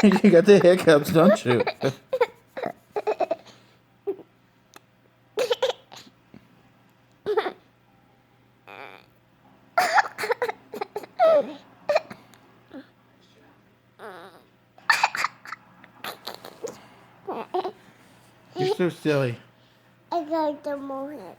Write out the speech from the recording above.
You got the hiccups, don't you? You're so silly. I got the moment.